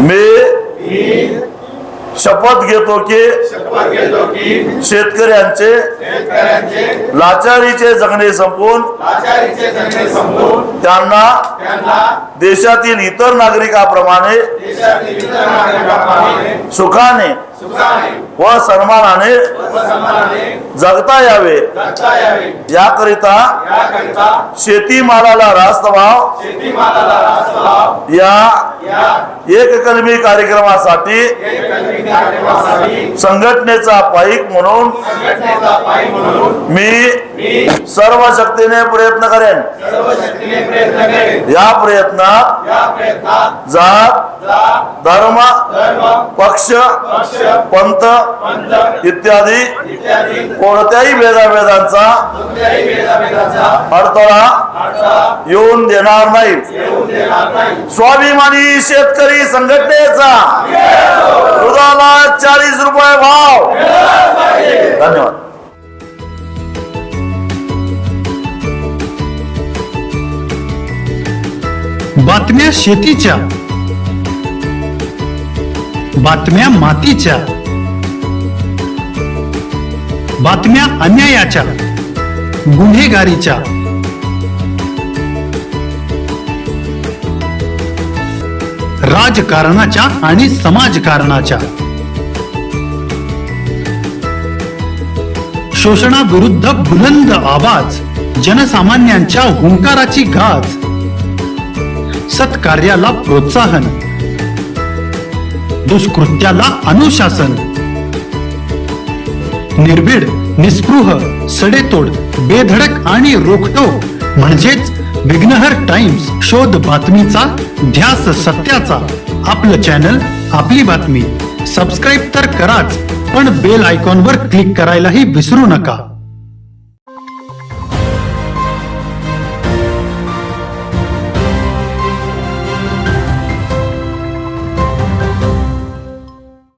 मी शपथ घेतो की शेतकऱ्यांचे लाचारीचे जगणे संपवून त्यांना देशातील इतर नागरिकांप्रमाणे सुखाने व सन्मानाने जगता यावे याकरिता शेतीमालाला रास्त भाव या एककलमी कार्यक्रमासाठी संघटनेचा पाईक म्हणून मी सर्व शक्तीने प्रयत्न करेन। या प्रयत्नात जात धर्म पक्ष पंथ इत्यादी कोणत्याही भेदाभेदांचा अडथळा येऊन देणार नाही। स्वाभिमानी शेतकरी संघटनेचा दुधाला 40 रुपये भाव। धन्यवाद। बातम्या शेतीच्या, बातम्या मातीच्या, बातम्या अन्यायाच्या, गुन्हेगारीच्या, राजकारणाच्या आणि समाजकारणाच्या, शोषणाविरुद्ध बुलंद आवाज, जनसामान्यांच्या हुंकाराची गाज, सत्कार्याला प्रोत्साहन, दुष्कृत्याला अनुशासन, निर्भीड निस्पृह सडेतोड बेधडक आणि रोखटोक म्हणजेच विघ्नहर टाइम्स। शोध बातमीचा, ध्यास सत्याचा। आपलं चॅनल, आपली बातमी। सबस्क्राईब तर कराच, पण बेल आयकॉनवर क्लिक करायलाही विसरू नका।